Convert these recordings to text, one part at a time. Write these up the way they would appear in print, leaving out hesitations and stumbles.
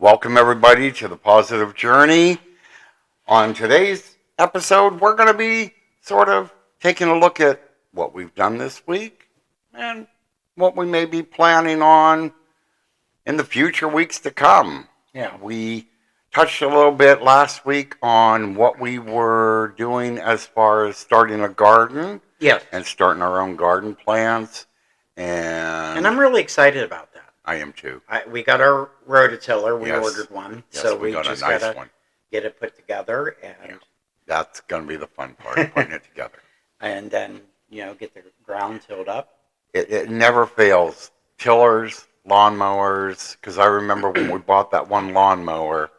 Welcome, everybody, to the Positive Journey. On today's episode, we're going to be sort of taking a look at what we've done this week and what we may be planning on in the future weeks to come. Yeah. We touched a little bit last week on what we were doing as far as starting a garden. Yes. And starting our own garden plants. And I'm really excited about that. I am too. We got our rototiller. We Yes. ordered one. Yes, so we got just a nice gotta one. get it put together and That's going to be the fun part, putting it together. and then, get the ground tilled up. It never fails. Tillers, lawnmowers, because I remember when we bought that one lawnmower,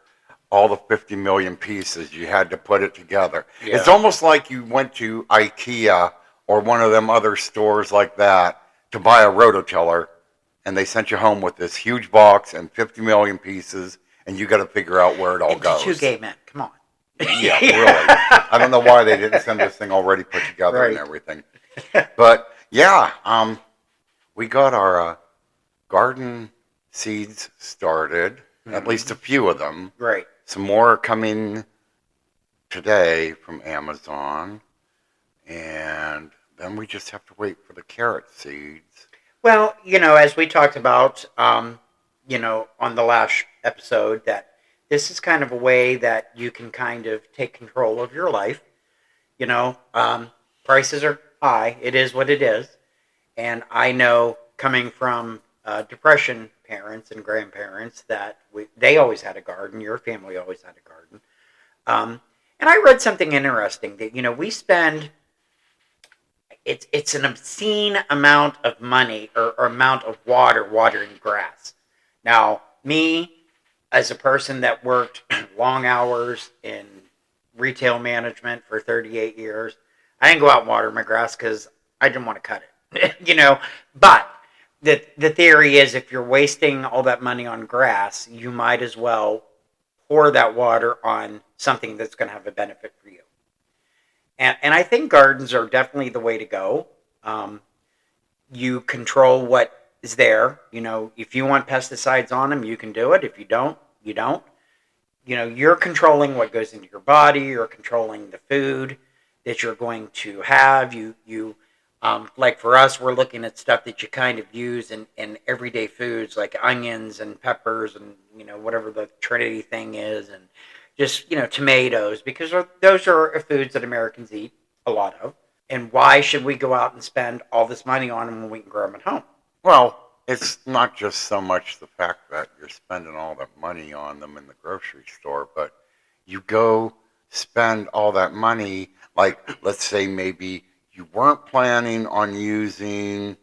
all the 50 million pieces, you had to put it together. Yeah. It's almost like you went to IKEA or one of them other stores like that to buy a rototiller, and they sent you home with this huge box and 50 million pieces, and you got to figure out where it all goes. Two gay men. Come on. Yeah, really. I don't know why they didn't send this thing already put together Right. and everything. But yeah, we got our garden seeds started, at least a few of them. Right. Some more are coming today from Amazon. And then we just have to wait for the carrot seeds. Well, as we talked about, on the last episode, that this is kind of a way that you can kind of take control of your life. Prices are high. It is what it is. And I know, coming from depression parents and grandparents, that they always had a garden. Your family always had a garden. And I read something interesting that, we spend... It's an obscene amount of money or amount of water watering grass. Now, me, as a person that worked long hours in retail management for 38 years, I didn't go out and water my grass because I didn't want to cut it. But the theory is, if you're wasting all that money on grass, you might as well pour that water on something that's going to have a benefit for you. And I think gardens are definitely the way to go. You control what is there. If you want pesticides on them, you can do it. If you don't, you don't. You're controlling what goes into your body. You're controlling the food that you're going to have. Like for us, we're looking at stuff that you kind of use in everyday foods, like onions and peppers and, whatever the Trinity thing is, and just, tomatoes, because those are foods that Americans eat a lot of. And why should we go out and spend all this money on them when we can grow them at home? Well, it's not just so much the fact that you're spending all that money on them in the grocery store, but you go spend all that money, like, let's say maybe you weren't planning on using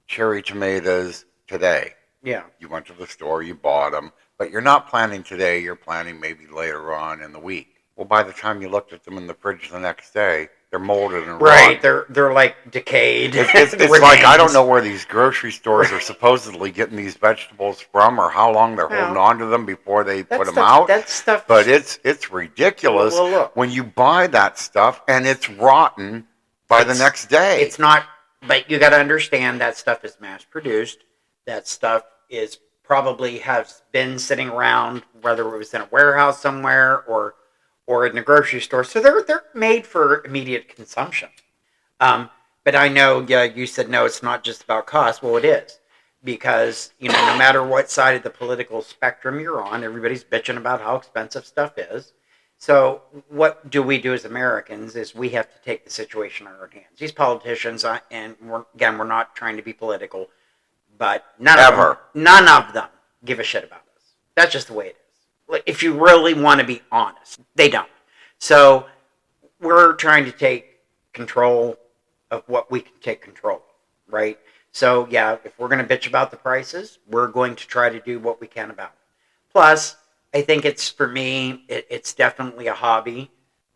cherry tomatoes today. Yeah. You went to the store, you bought them, but you're not planning today, you're planning maybe later on in the week. Well, by the time you looked at them in the fridge the next day, they're molded and right. rotten. They're like decayed. It's like, I don't know where these grocery stores are supposedly getting these vegetables from, or how long they're holding on to them before they put them out. That stuff. But it's ridiculous when you buy that stuff and it's rotten by the next day. It's not, but you got to understand that stuff is mass produced. That stuff is probably has been sitting around, whether it was in a warehouse somewhere or in the grocery store. So they're made for immediate consumption. But I know, you said, no, it's not just about cost. Well, it is. Because, no matter what side of the political spectrum you're on, everybody's bitching about how expensive stuff is. So what do we do as Americans is we have to take the situation in our own hands. These politicians, and we're not trying to be political, but none of them give a shit about us. That's just the way it is. If you really want to be honest, they don't. So we're trying to take control of what we can take control of, right? So yeah, if we're going to bitch about the prices, we're going to try to do what we can about it. Plus, I think it's, for me, it's definitely a hobby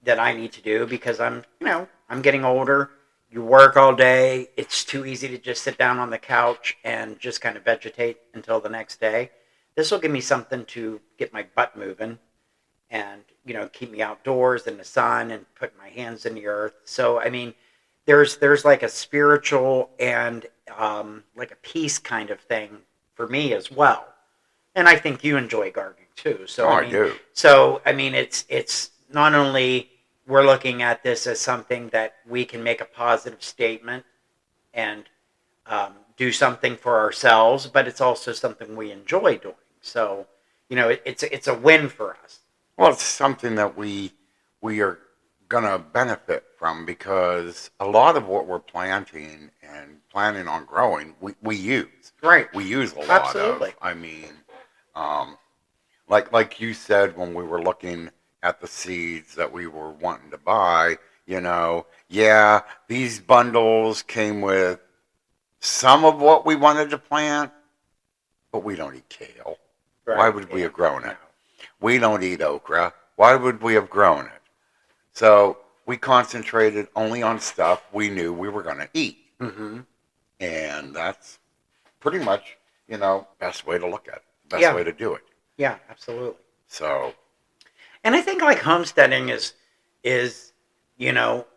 that I need to do because I'm getting older. You work all day. It's too easy to just sit down on the couch and just kind of vegetate until the next day. This will give me something to get my butt moving and, keep me outdoors in the sun and put my hands in the earth. So, I mean, there's like a spiritual and like a peace kind of thing for me as well. And I think you enjoy gardening too. Oh, So I I mean, do. it's not only we're looking at this as something that we can make a positive statement and do something for ourselves, but it's also something we enjoy doing. So, it's a win for us. Well, it's something that we are gonna benefit from because a lot of what we're planting and planning on growing, we use. Right. We use a lot Absolutely. of. I mean, um, like you said when we were looking at the seeds that we were wanting to buy, yeah, these bundles came with some of what we wanted to plant, but we don't eat kale. Why Right. would we Yeah. have grown No. it? We don't eat okra. Why would we have grown it? So we concentrated only on stuff we knew we were going to eat. Mm-hmm. And that's pretty much, best way to look at it, best Yeah. way to do it. Yeah. Absolutely. So, And I think like homesteading is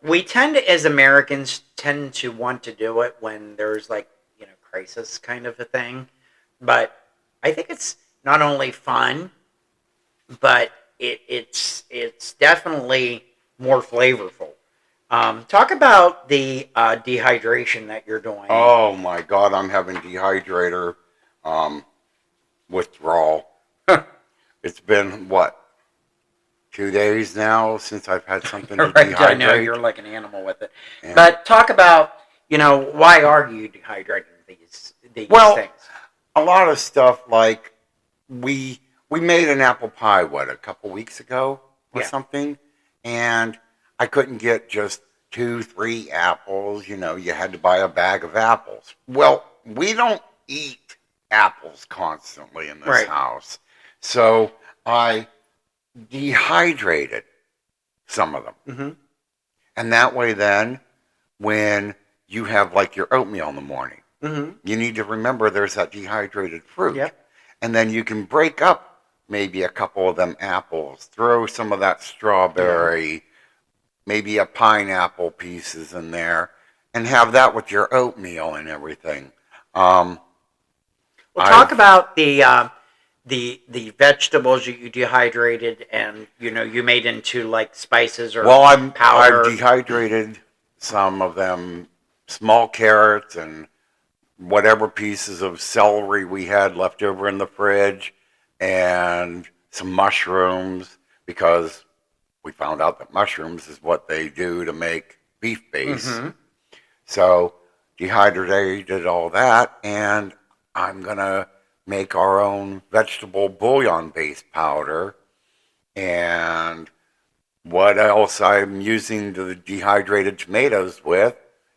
we tend to, as Americans, tend to want to do it when there's like crisis kind of a thing, but I think it's not only fun, but it's definitely more flavorful. Talk about the dehydration that you're doing. oh my God, I'm having dehydrator um, withdrawal. It's been, what, 2 days now since I've had something to Right, I know dehydrate. you're like an animal with it. And, But talk about why are you dehydrating these well, things? a lot of stuff like we we made an apple pie a couple weeks ago or Yeah. something, and I couldn't get just 2, 3 apples. You had to buy a bag of apples. Well, we don't eat apples constantly in this Right. house, so I dehydrated some of them, Mm-hmm. and that way, then when you have like your oatmeal in the morning, Mm-hmm. you need to remember there's that dehydrated fruit. Yep. And then you can break up maybe a couple of them apples, throw some of that strawberry, maybe a pineapple pieces in there, and have that with your oatmeal and everything. Um, Well, talk I've about the vegetables that you dehydrated and you made into like spices or well, I've powder. dehydrated some of them small carrots and whatever pieces of celery we had left over in the fridge, and some mushrooms because we found out that mushrooms is what they do to make beef base. Mm-hmm. So dehydrated all that, and I'm gonna make our own vegetable bouillon based powder. And what else I'm using the dehydrated tomatoes with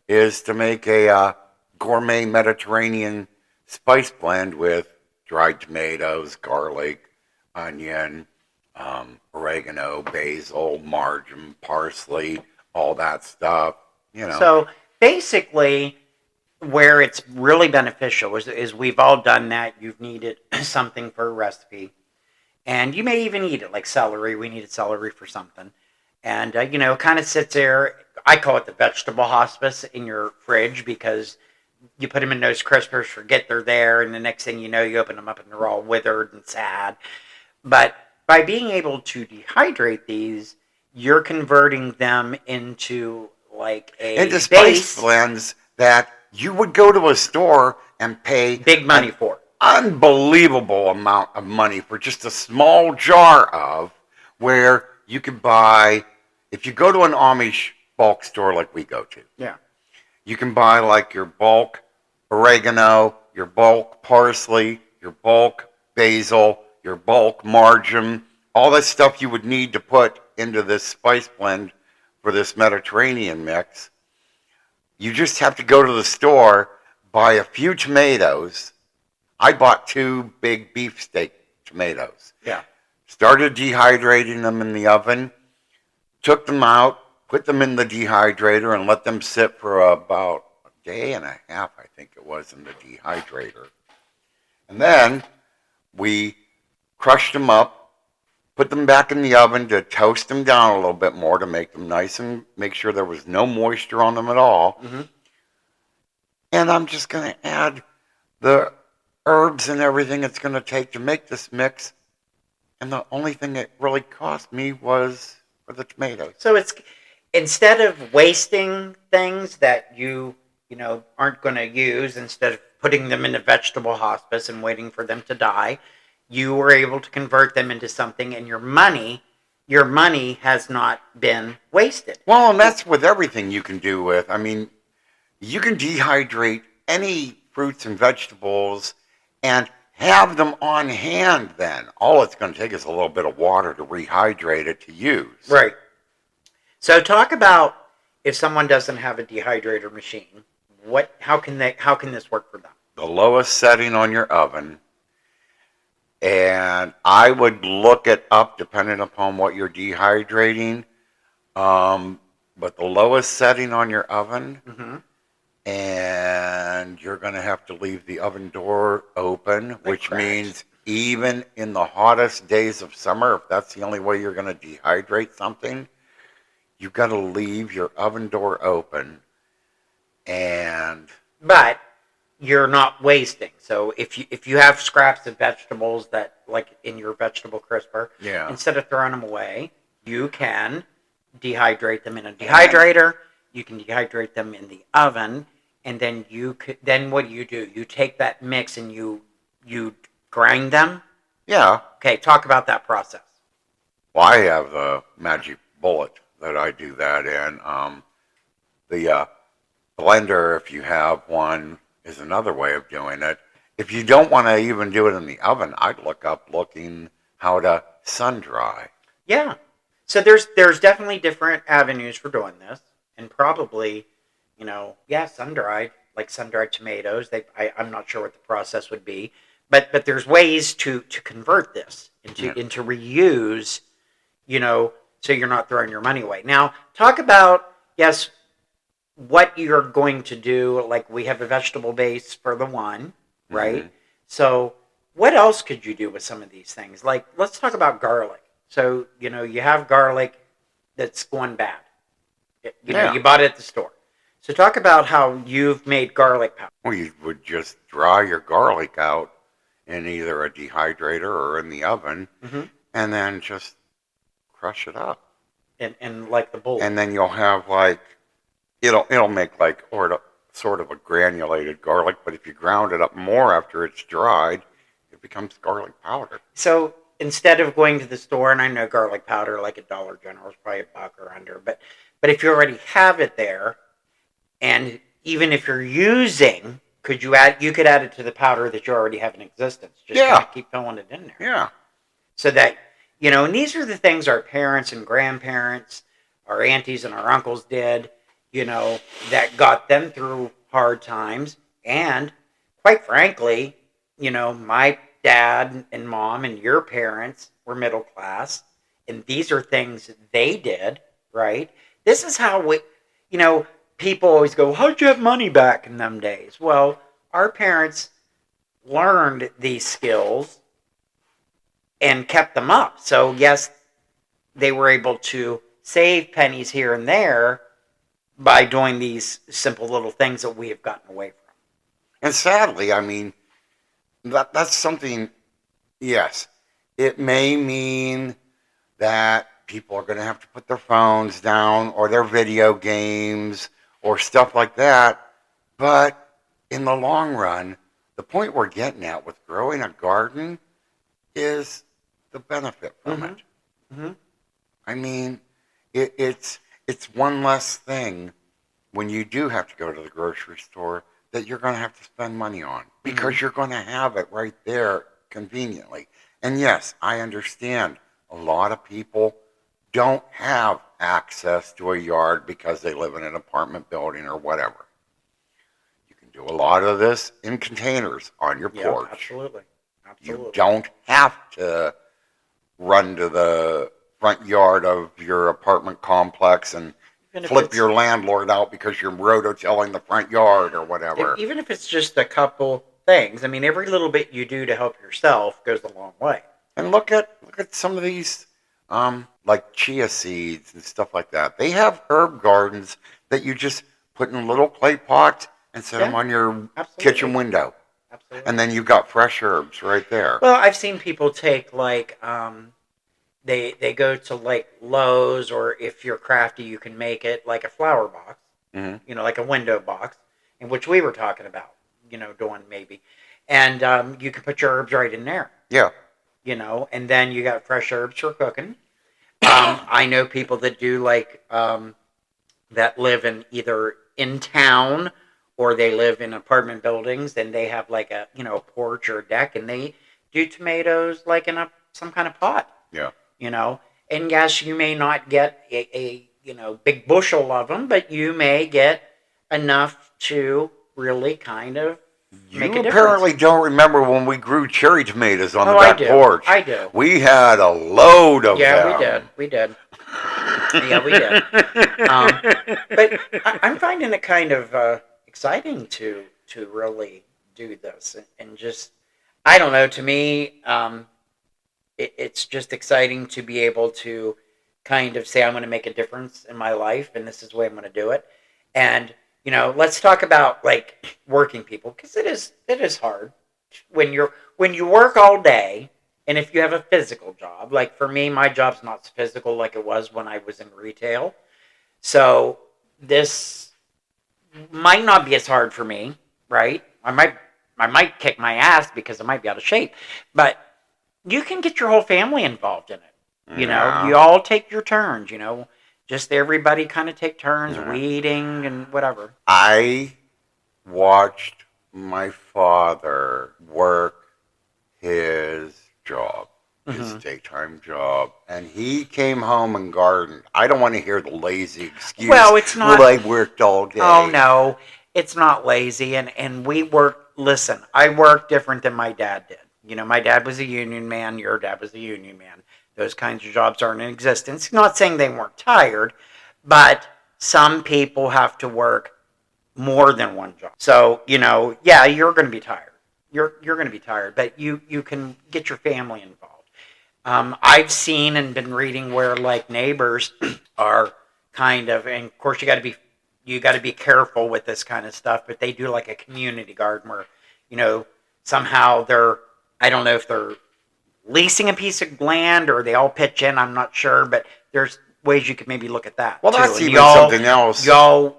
is to make a gourmet Mediterranean spice blend with dried tomatoes, garlic, onion, oregano, basil, marjoram, parsley, all that stuff. So basically, where it's really beneficial is we've all done that. You've needed something for a recipe, and you may even eat it like celery. We needed celery for something, and it kind of sits there. I call it the vegetable hospice in your fridge because you put them in those crispers, forget they're there, and the next thing you know, you open them up and they're all withered and sad. But by being able to dehydrate these, you're converting them into like a into spice base, blends that you would go to a store and pay big money an for. unbelievable amount of money for just a small jar of, where you could buy, if you go to an Amish bulk store like we go to, Yeah. you can buy like your bulk oregano, your bulk parsley, your bulk basil, your bulk marjoram, all that stuff you would need to put into this spice blend for this Mediterranean mix. You just have to go to the store, buy a few tomatoes. I bought 2 big beefsteak tomatoes. Yeah. Started dehydrating them in the oven, took them out, put them in the dehydrator, and let them sit for about a day and a half, I think it was, in the dehydrator. And then we crushed them up, put them back in the oven to toast them down a little bit more to make them nice and make sure there was no moisture on them at all. Mm-hmm. And I'm just going to add the herbs and everything it's going to take to make this mix. And the only thing it really cost me was for the tomatoes. So it's instead of wasting things that aren't going to use, instead of putting them in a vegetable hospice and waiting for them to die, you were able to convert them into something, and your money has not been wasted. Well, and that's with everything you can do with. I mean, you can dehydrate any fruits and vegetables and have them on hand then. All it's going to take is a little bit of water to rehydrate it to use. Right. So talk about if someone doesn't have a dehydrator machine, how can this work for them? The lowest setting on your oven, and I would look it up depending upon what you're dehydrating. But the lowest setting on your oven, Mm-hmm. and you're going to have to leave the oven door open, which means even in the hottest days of summer, if that's the only way you're going to dehydrate something, you've got to leave your oven door open. But you're not wasting. So if you have scraps of vegetables that, like in your vegetable crisper, Yeah. instead of throwing them away, you can dehydrate them in a dehydrator. You can dehydrate them in the oven, and then what do? You take that mix and you grind them. Yeah. Okay, talk about that process. Well, I have the magic bullet that I do that in. The blender, if you have one, is another way of doing it. If you don't want to even do it in the oven, I'd look up how to sun dry. Yeah. So there's definitely different avenues for doing this, and probably, sun-dried, like sun-dried tomatoes. I'm not sure what the process would be, but there's ways to convert this into reuse, so you're not throwing your money away. Now, talk about, yes, what you're going to do. Like, we have a vegetable base for the one, right? Mm-hmm. So what else could you do with some of these things? Like, let's talk about garlic. So, you have garlic that's going bad. You bought it at the store. So talk about how you've made garlic powder. Well, you would just dry your garlic out in either a dehydrator or in the oven, Mm-hmm. and then just crush it up. And like the bowl. And then you'll have it'll make sort of a granulated garlic, but if you ground it up more after it's dried, it becomes garlic powder. So instead of going to the store, and I know garlic powder, like at Dollar General, is probably $1 or under, but if you already have it there, and even if you're using, you could add it to the powder that you already have in existence. Just kind of keep filling it in there. Yeah. So that, and these are the things our parents and grandparents, our aunties and our uncles did, that got them through hard times. And quite frankly, my dad and mom and your parents were middle class, and these are things they did, right? This is how people always go, how'd you have money back in them days? Well, our parents learned these skills and kept them up. So yes, they were able to save pennies here and there by doing these simple little things that we have gotten away from. And sadly, I mean, that's something, yes, it may mean that people are going to have to put their phones down or their video games or stuff like that. But in the long run, the point we're getting at with growing a garden is the benefit from it. Mm-hmm. I mean, it's one less thing when you do have to go to the grocery store that you're going to have to spend money on, because you're going to have it right there conveniently. And yes, I understand a lot of people don't have access to a yard because they live in an apartment building or whatever. You can do a lot of this in containers on your porch. Absolutely. You don't have to run to the front yard of your apartment complex and flip your landlord out because you're rototilling the front yard or whatever. Even if it's just a couple things. I mean, every little bit you do to help yourself goes a long way. And look at some of these, like chia seeds and stuff like that. They have herb gardens that you just put in little clay pots and set them on your kitchen window. absolutely. And then you got fresh herbs right there. Well, I've seen people take like they go to like Lowe's, or if you're crafty, you can make it like a flower box, Hmm. like a window box, in which we were talking about, doing maybe, and you can put your herbs right in there, Yeah. and then you got fresh herbs for cooking. I know people that do like that live in either in town or they live in apartment buildings, and they have like a porch or a deck, and they do tomatoes like in some kind of pot, Yeah. you know. And yes, you may not get a big bushel of them, but you may get enough to really kind of make You a difference. apparently don't remember when we grew cherry tomatoes on the Oh, I back do. porch. I do. We had a load of Yeah, we did. them. We did. Yeah, we did. Um, but I'm finding it kind of exciting to really do this, and just I don't know. To me, it's just exciting to be able to kind of say I'm going to make a difference in my life, and this is the way I'm going to do it. And let's talk about like working people, because it is hard when you work all day, and if you have a physical job. Like for me, my job's not physical like it was when I was in retail. So this might not be as hard for me, right? I might kick my ass because I might be out of shape, but you can get your whole family involved in it. Yeah. You all take your turns. Just everybody kind of take turns Yeah. weeding and whatever. I watched my father work his job, his Hmm. daytime job, and he came home and gardened. I don't want to hear the lazy excuse, Well, it's well, not. I worked all Oh day. no, it's not lazy, and we work. Listen, I work different than my dad did. My dad was a union man. Your dad was a union man. Those kinds of jobs aren't in existence. Not saying they weren't tired, but some people have to work more than one job. So yeah, you're going to be tired. You're going to be tired, but you can get your family involved. I've seen and been reading where like neighbors are kind of, and of course you got to be careful with this kind of stuff. But they do like a community garden where, you know, somehow they're, I don't know if they're leasing a piece of land or they all pitch in. I'm not sure, but there's ways you could maybe look at that Well, too. that's And even something else. y'all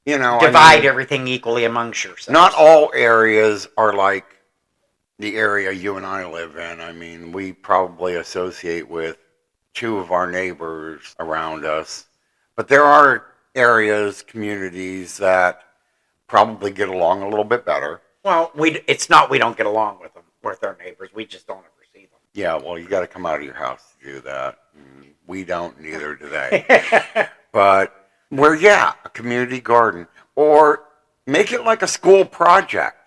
I divide mean, everything equally amongst not yourselves. all areas are like the area you and I live in. I mean, we probably associate with two of our neighbors around us, but there are areas, communities that probably get along a little bit better. Well, it's not we don't get along with them, with our neighbors. We just don't ever see Yeah, well, you got to come out of your house to do that. We don't, neither do they. them. But where, yeah, a community garden, or make it like a school project.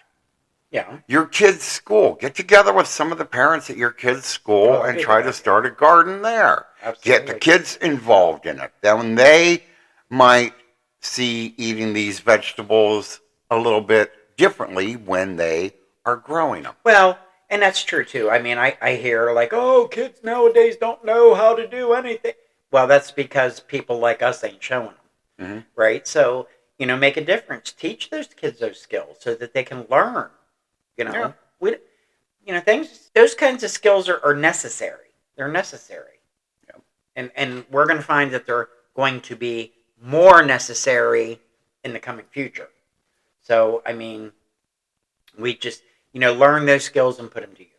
Yeah. Your kid's school. Get together with some of the parents at your kid's school Oh, that'd and be a try good to idea. start a garden there. Get the Absolutely. kids involved in it. Then they might see eating these vegetables a little bit differently when they are growing them. Well, and that's true too. I mean, I hear like, oh, kids nowadays don't know how to do anything. Well, that's because people like us ain't showing them, Hmm. right? So, make a difference. Teach those kids those skills so that they can learn. You Yeah. know, we, things, those kinds of skills are necessary. They're necessary. Yeah. And we're going to find that they're going to be more necessary in the coming future. So, I mean, we just, learn those skills and put them to use.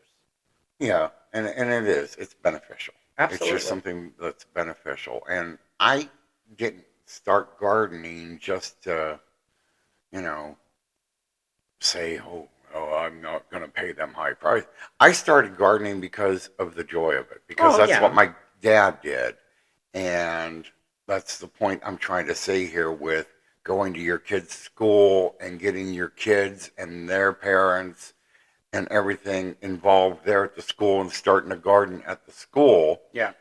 Yeah, and it is. It's beneficial. It's just Absolutely. something that's beneficial. And I didn't start gardening just to, you know, say, oh, I'm not going to pay them high price. I started gardening because of the joy of it, because Oh, that's what yeah. my dad did. And that's the point I'm trying to say here with going to your kids' school and getting your kids and their parents and everything involved there at the school and starting a garden at the school. Yeah.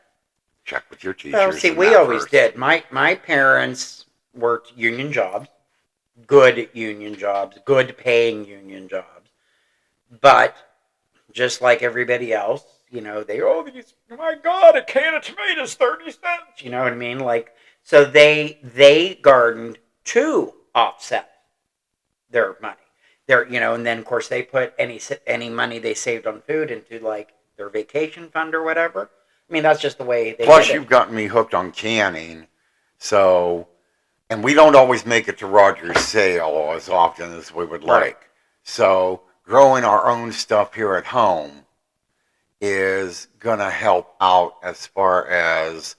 Check with your Well, teachers see, and we that always first. did. My parents worked union jobs, good union jobs, good paying union jobs. But just like everybody else, my God, a can of tomatoes 30 cents. You know what I mean? Like, so they gardened to offset their money. they're, and then of course they put any money they saved on food into like their vacation fund or whatever. I mean, that's just the way they Plus, did it. you've gotten me hooked on canning, so and we don't always make it to Roger's sale as often as we would Right. like. So, growing our own stuff here at home is gonna help out as far as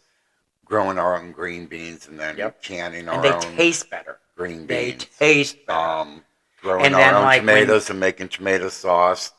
growing our own green beans and then Yep. canning And our they own taste better. green They beans. taste better. Growing And our then own like when tomatoes and making tomato sauce,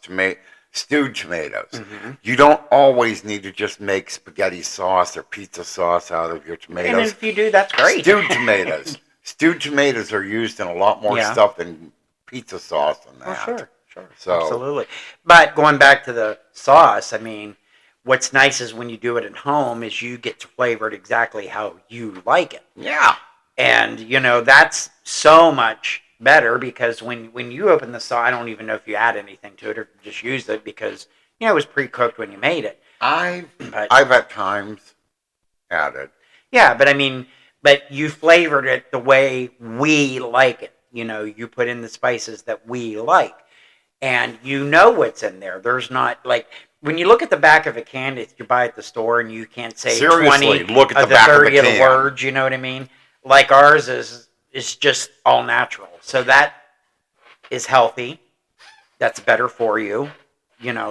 stewed tomatoes. Mhm. You don't always need to just make spaghetti sauce or pizza sauce out of your And tomatoes. if you do, that's great. Stewed tomatoes. Stewed tomatoes are used in a lot more Yeah. stuff than pizza sauce and Oh, that. sure, sure, So absolutely. But going back to the sauce, I mean, what's nice is when you do it at home is you get to flavor it exactly how you like it. yeah, And that's so much better because when you open the sauce, I don't even know if you add anything to it or just use it because it was pre-cooked when you made it. But I've at times added. yeah, but I mean, but you flavored it the way we like it. You put in the spices that we like, and you know what's in there. There's not like when you look at the back of a can that you buy at the store, and you can't say Seriously, 20 look at of the the back of the 30 of the can. words. You know what I mean? Like ours is just all natural, so that is healthy. That's better for you.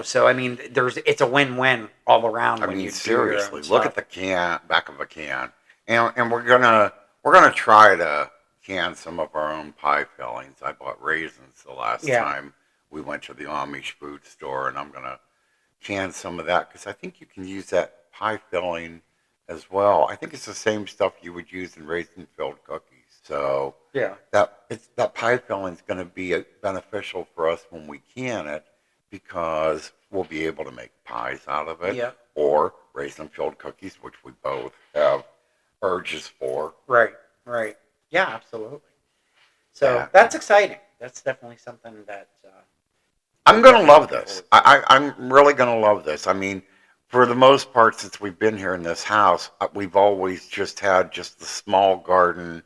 So I mean, it's a win-win all around I when mean, you do your seriously, own look stuff. at the back of a can, and we're gonna try to can some of our own pie fillings. I bought raisins the last Yeah. time we went to the Amish food store, and I'm gonna can some of that because I think you can use that pie filling as well. I think it's the same stuff you would use in raisin filled cookies. So Yeah. that pie filling is going to be beneficial for us when we can it because we'll be able to make pies out of it Yeah. or raisin filled cookies, which we both have urges for. Right. Right. Yeah. Absolutely. So Yeah. that's exciting. That's definitely something that I'm we're going to definitely love looking this. forward to. I'm really going to love this. I mean, for the most part, since we've been here in this house, we've always just had just the small garden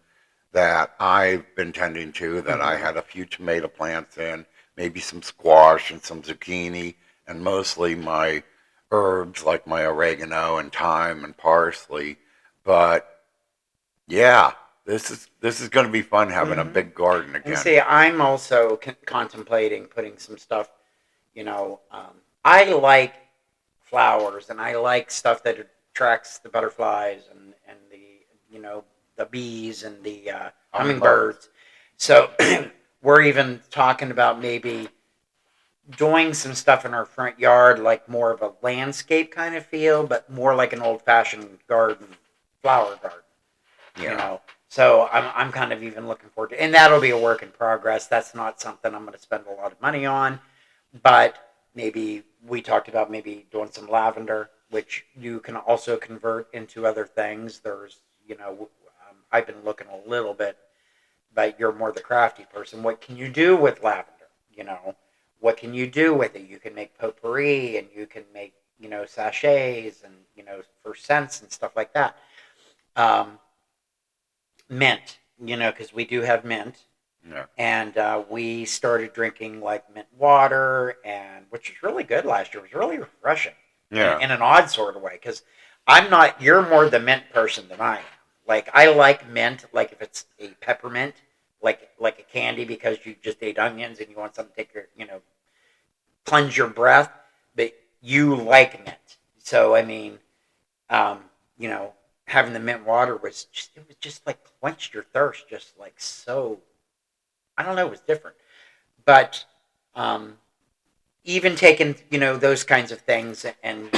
that I've been tending to, that I Mhm. had a few tomato plants in, maybe some squash and some zucchini, and mostly my herbs like my oregano and thyme and parsley. But yeah, this is going to be fun having a Mhm. big garden And again. see, I'm also contemplating putting some stuff. I like flowers, and I like stuff that attracts the butterflies and the bees and the hummingbirds. So we're even talking about maybe doing some stuff in our front yard, like more of a landscape kind of feel, but more like an old-fashioned garden, flower garden. Yeah. So I'm kind of even looking forward to, and that'll be a work in progress. That's not something I'm going to spend a lot of money on, but maybe we talked about maybe doing some lavender, which you can also convert into other things. There's, I've been looking a little bit, but you're more the crafty person. What can you do with lavender? What can you do with it? You can make potpourri, and you can make, sachets, and for scents and stuff like that. Um, Mint, because we do have mint, Yeah. and we started drinking like mint water, and which was really good last year. It was really refreshing, Yeah. in an odd sort of way. Because I'm not. You're more the mint person than I am. Like I like mint, like if it's a peppermint, like a candy, because you just ate onions and you want something to take your, cleanse your breath. But you like mint, so I mean, um, you know, having the mint water was just like quenched your thirst, just like so. I don't know, it was different, but um, even taking those kinds of things and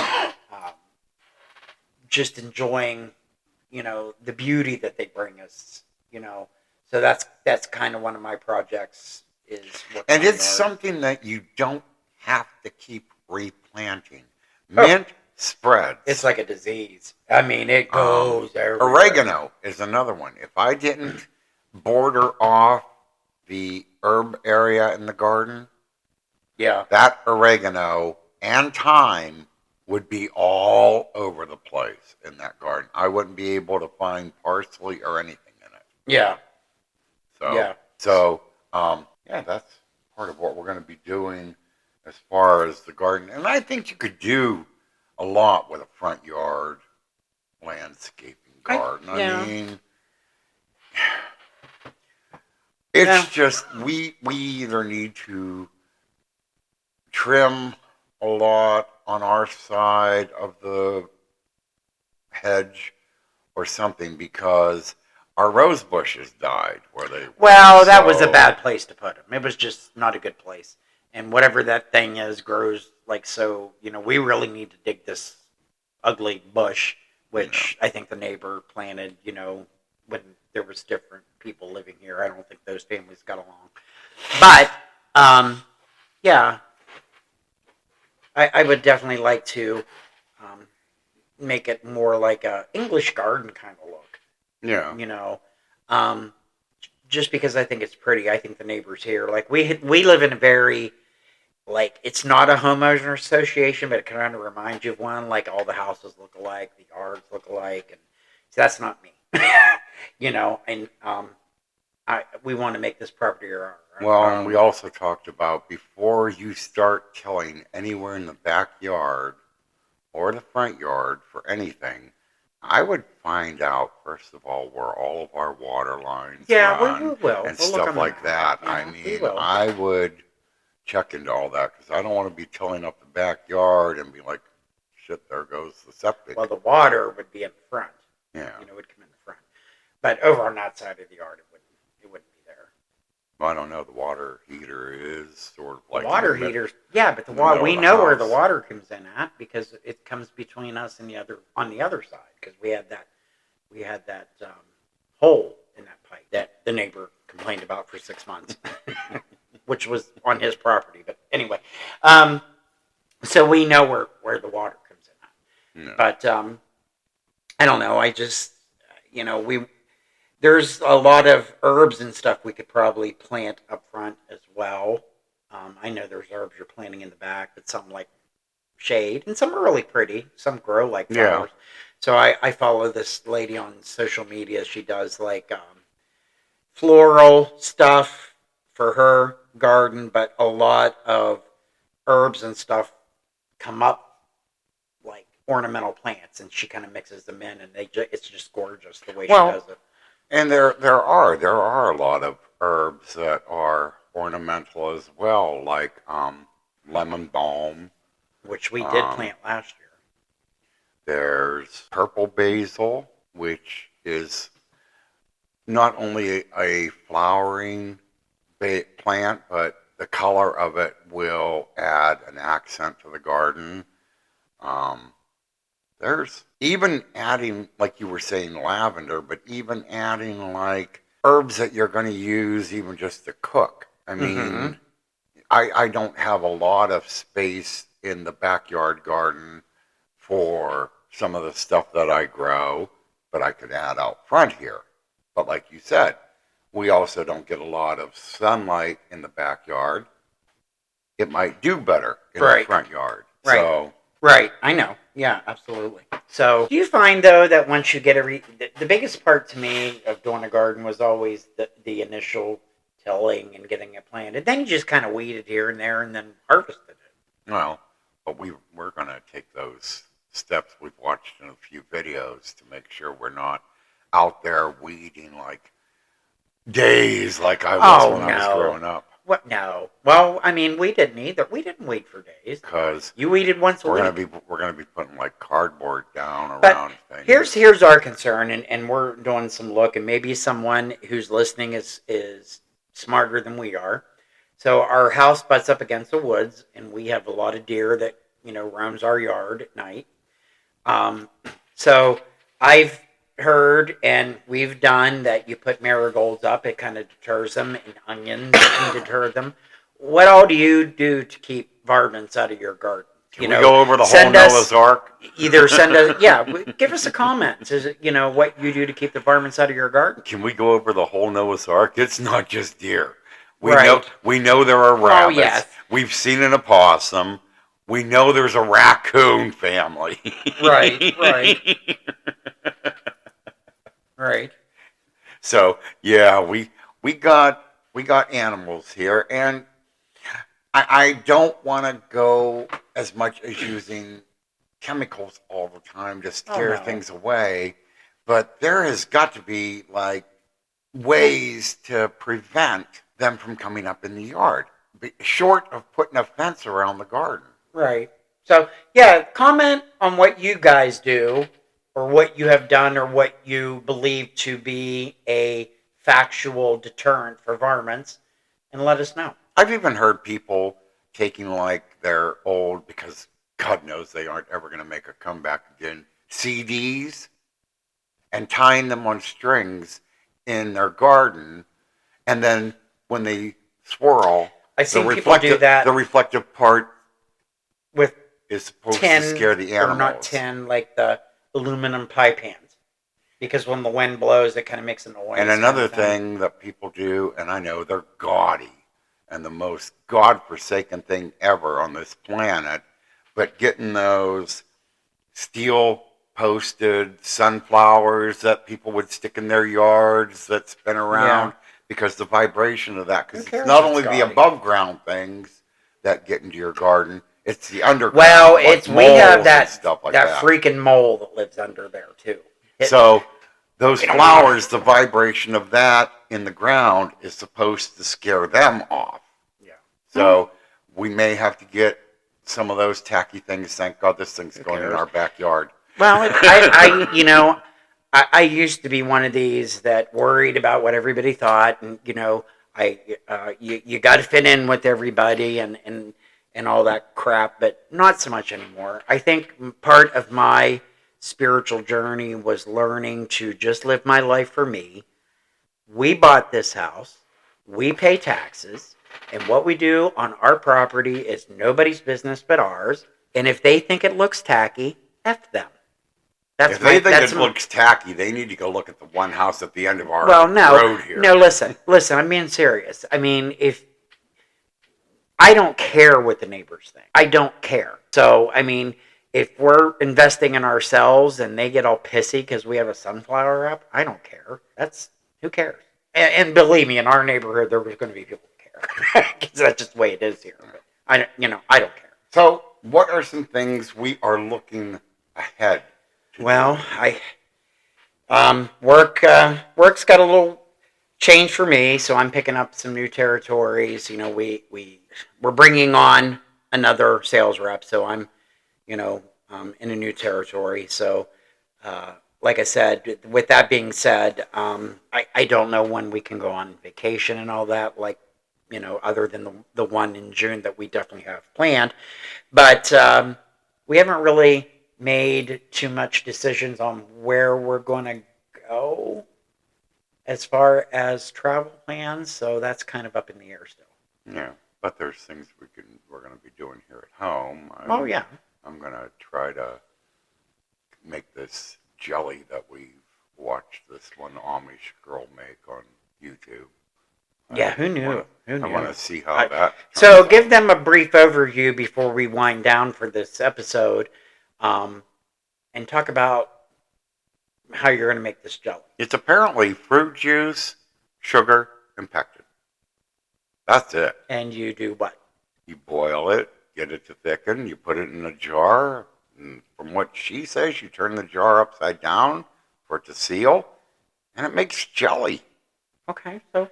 just enjoying the beauty that they bring us. So that's kind of one of my projects is working And on it's yard. something that you don't have to keep replanting. Oh, Mint spreads. it's like a disease. I mean, it goes everywhere. Oregano is another one. If I didn't border off the herb area in the garden, Yeah. that oregano and thyme would be all over the place in that garden. I wouldn't be able to find parsley or anything in it. Yeah. So, Yeah. so, yeah, part of what we're going to be doing as far as the garden. And I think you could do a lot with a front yard landscaping garden. I Yeah. mean, it's Yeah. just we either need to trim a lot on our side of the hedge or something because our rose bushes died where they were. Well, that was a bad place to put them. It was just not a good place. And whatever that thing is grows like so. We really need to dig this ugly bush, which I think the neighbor planted. When there was different people living here. I don't think those families got along. But yeah, I would definitely like to make it more like a English garden kind of look. Yeah. Um, just because I think it's pretty. I think the neighbors here, like we live in a very like it's not a homeowner association, but it kind of reminds you of one. Like all the houses look alike, the yards look alike, and so that's not me. And we want to make this property our own. Well, and we also talked about before you start tilling anywhere in the backyard or the front yard for anything, I would find out first of all where all of our water lines run we will. and We'll stuff like that. Yeah, I we mean, will. I would check into all that because I don't want to be tilling up the backyard and be like, shit, there goes the septic. Well, the water would be in front. Yeah. It would come in the front. But over on that side of the yard, it wouldn't be there. I don't know. The water heater is sort of like the water heaters. Yeah, but the water we know where the water comes in at because it comes between us and the other on the other side because we had that hole in that pipe that the neighbor complained about for 6 months, which was on his property. But anyway, so we know where the water comes in at. Yeah. But I don't know. I just there's a lot of herbs and stuff we could probably plant up front as well. I know there's herbs you're planting in the back, but some like shade, and some are really pretty. Some grow like flowers. Yeah. So I follow this lady on social media. She does like floral stuff for her garden, but a lot of herbs and stuff come up like ornamental plants, and she kind of mixes them in, and it's just gorgeous the way she does it. And there are a lot of herbs that are ornamental as well, like lemon balm, which we did plant last year. There's purple basil, which is not only a flowering plant, but the color of it will add an accent to the garden. There's even adding, like you were saying, lavender, but even adding like herbs that you're going to use even just to cook. I mean, I don't have a lot of space in the backyard garden for some of the stuff that I grow, but I could add out front here. But like you said, we also don't get a lot of sunlight in the backyard. It might do better in the front yard. Right. So, right. I know. Yeah, absolutely. So, do you find though that once you get the biggest part to me of doing a garden was always the initial tilling and getting it planted. Then you just kind of weeded here and there and then harvested it. Well, but we're going to take those steps we've watched in a few videos to make sure we're not out there weeding like days like I was when I was growing up. What? No. Well, I mean, we didn't either. We didn't weed for days. Because you weeded once a week. We're gonna be putting like cardboard down but around things. Here's our concern, and we're doing some look, and maybe someone who's listening is smarter than we are. So our house butts up against the woods, and we have a lot of deer that roams our yard at night. So I've heard and we've done that you put marigolds up, it kind of deters them, and onions can deter them. What all do you do to keep varmints out of your garden? Can we go over the whole Noah's Ark? Either send us, give us a comment. Is it, what you do to keep the varmints out of your garden? Can we go over the whole Noah's Ark? It's not just deer. We know there are rabbits. Oh, yes. We've seen an opossum. We know there's a raccoon family. Right. Right. So yeah, we got animals here, and I don't want to go as much as using chemicals all the time to Oh scare no. things away, but there has got to be like ways to prevent them from coming up in the yard, short of putting a fence around the garden. Right. So yeah, comment on what you guys do, or what you have done, or what you believe to be a factual deterrent for varmints, and let us know. I've even heard people taking like their old, because God knows they aren't ever going to make a comeback again, CDs and tying them on strings in their garden, and then when they swirl, I've seen people do that the reflective part with is supposed to tin, scare the or not animals. tin, like the aluminum pie pans, because when the wind blows, it kind of makes a noise. And another thing that people do, and I know they're gaudy and the most godforsaken thing ever on this planet, but getting those steel posted sunflowers that people would stick in their yards that spin around, Yeah. because the vibration of that, Who because it's cares not if it's only the gaudy? above ground things that get into your garden, it's the underground. Well, like it's we have moles and that stuff like that that. freaking mole that lives under there too. So those We don't flowers, the vibration of that in the ground is supposed to scare them off. Yeah. So we may have to get some of those tacky things. Thank God this thing's Who going in cares? our backyard. Well, I used to be one of these that worried about what everybody thought, and you got to fit in with everybody, and all that crap, but not so much anymore. I think part of my spiritual journey was learning to just live my life for me. We bought this house, we pay taxes, and what we do on our property is nobody's business but ours. And if they think it looks tacky, F them. If they think it looks tacky, they need to go look at the one house at the end of our road here. No, listen, I'm being serious. I mean, if I don't care what the neighbors think, I don't care. So, I mean, if we're investing in ourselves and they get all pissy because we have a sunflower up, I don't care. Who cares? And believe me, in our neighborhood, there was going to be people who care, because that's just the way it is here. But I don't care. So, what are some things we are looking ahead to Well, do? work's got a little change for me, so I'm picking up some new territories. We're bringing on another sales rep, so I'm in a new territory. So, like I said, with that being said, I don't know when we can go on vacation and all that. Like, other than the one in June that we definitely have planned, but we haven't really made too much decisions on where we're going to go as far as travel plans. So that's kind of up in the air still. Yeah, but there's things we're going to be doing here at home. Oh yeah. I'm going to try to make this jelly that we've watched this one Amish girl make on YouTube. Yeah, who knew? I want to see how that. So give them a brief overview before we wind down for this episode, and talk about how you're going to make this jelly. It's apparently fruit juice, sugar, and pectin. That's it. And you do what? You boil it, get it to thicken, you put it in a jar, and from what she says, you turn the jar upside down for it to seal, and it makes jelly. Okay, so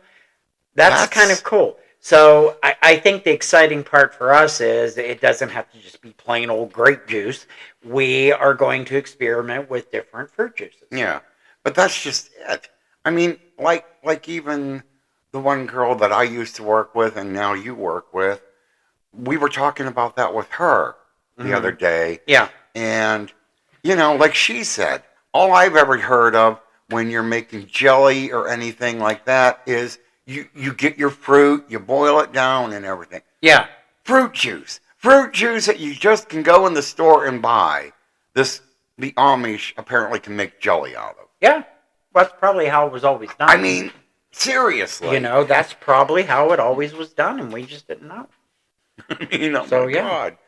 that's kind of cool. So I think the exciting part for us is it doesn't have to just be plain old grape juice. We are going to experiment with different fruit juices. Yeah, but that's just it. I mean, like even the one girl that I used to work with and now you work with, we were talking about that with her the other day. Yeah. And, like she said, all I've ever heard of when you're making jelly or anything like that is you get your fruit, you boil it down and everything. Yeah. Fruit juice that you just can go in the store and buy. The Amish apparently can make jelly out of. Yeah. That's probably how it was always done. I mean, seriously. That's probably how it always was done, and we just didn't know. Oh my God.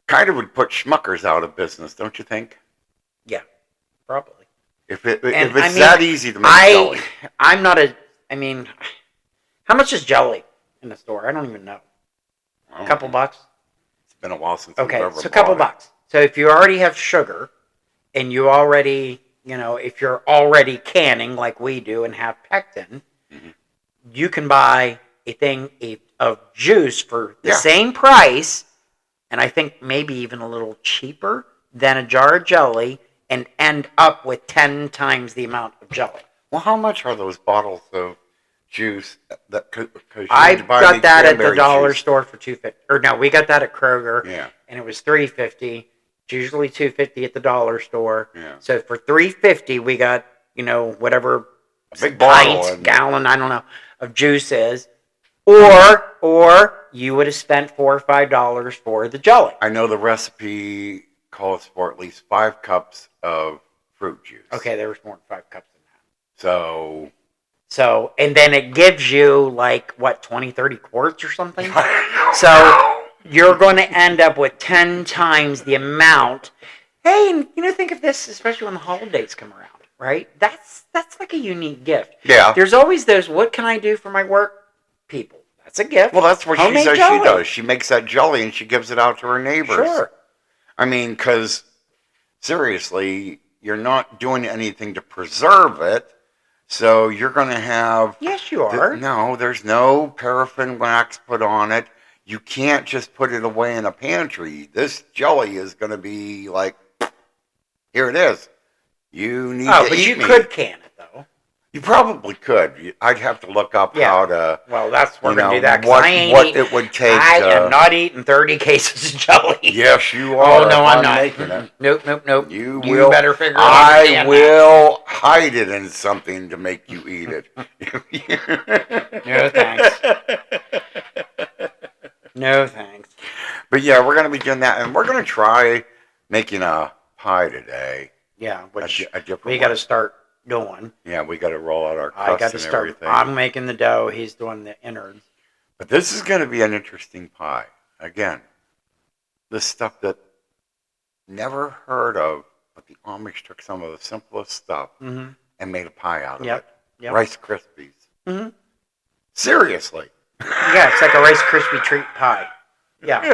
Kind of would put Schmuckers out of business, don't you think? Yeah, probably. If it's that easy to make jelly. I'm not how much is jelly in the store? I don't even know. A couple bucks? It's been a while since we've Okay, ever so a couple bought it. bucks. So if you already have sugar and you already, if you're already canning like we do and have pectin, you can buy a thing of juice for the same price, and I think maybe even a little cheaper than a jar of jelly, and end up with 10 times the amount of jelly. Well, how much are those bottles of juice? I got that at the dollar store for $2.50. Or no, we got that at Kroger. Yeah. And it was $3.50. It's usually $2.50 at the dollar store. Yeah. So for $3.50, we got whatever a big bottle, gallon, I don't know, of juice is. Or you would have spent $4 or $5 for the jelly. I know the recipe calls for at least 5 cups of fruit juice. Okay, there was more than 5 cups in that. So, and then it gives you 20, 30 quarts or something. So you're going to end up with 10 times the amount. Hey, and think of this, especially when the holidays come around, right? That's like a unique gift. Yeah. There's always those, what can I do for my work people? That's a gift. Well, that's what Homemade she says jelly. she does. She makes that jelly and she gives it out to her neighbors. Sure. I mean, because seriously, you're not doing anything to preserve it. So you're going to have... Yes, you are. No, there's no paraffin wax put on it. You can't just put it away in a pantry. This jelly is going to be like, here it is. You need to eat me. Oh, but you could can it, though. You probably could. I'd have to look up how to... Well, we're going to do that, because it would take... I am not eating 30 cases of jelly. Yes, you are. Oh, no, I'm not. Making it. Nope. You better figure it out. I will hide it in something to make you eat it. No, thanks. No, thanks. But yeah, we're going to be doing that, and we're going to try making a pie today. Yeah, which a different we got to start doing. Yeah, we got to roll out our crust I got to and start. everything. I'm making the dough. He's doing the innards. But this is going to be an interesting pie. Again, this stuff that never heard of, but the Amish took some of the simplest stuff and made a pie out of it. Yep. Rice Krispies. Seriously. Yeah, it's like a Rice Krispie treat pie. Yeah.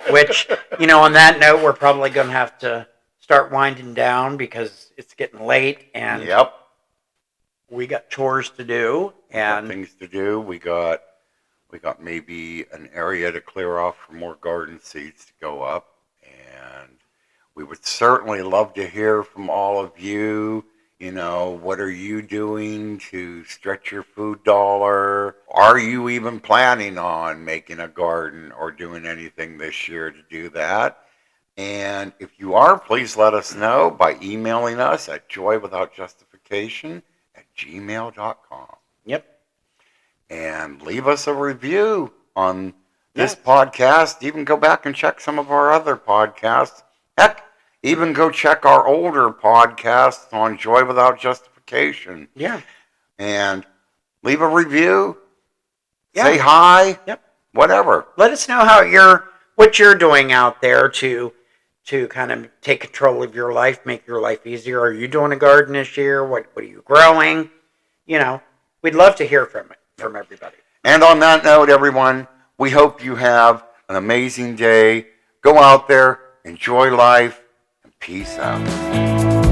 Which, on that note, we're probably going to have to start winding down because it's getting late and we got chores to do and things to do. We got maybe an area to clear off for more garden seeds to go up, and we would certainly love to hear from all of you. What are you doing to stretch your food dollar? Are you even planning on making a garden or doing anything this year to do that? And if you are, please let us know by emailing us at joywithoutjustification@gmail.com. Yep. And leave us a review on this podcast. Even go back and check some of our other podcasts. Heck, even go check our older podcasts on Joy Without Justification. Yeah. And leave a review. Yeah. Say hi. Yep. Whatever. Let us know what you're doing out there to kind of take control of your life, make your life easier. Are you doing a garden this year? What are you growing? We'd love to hear from everybody. And on that note, everyone, we hope you have an amazing day. Go out there, enjoy life, and peace out.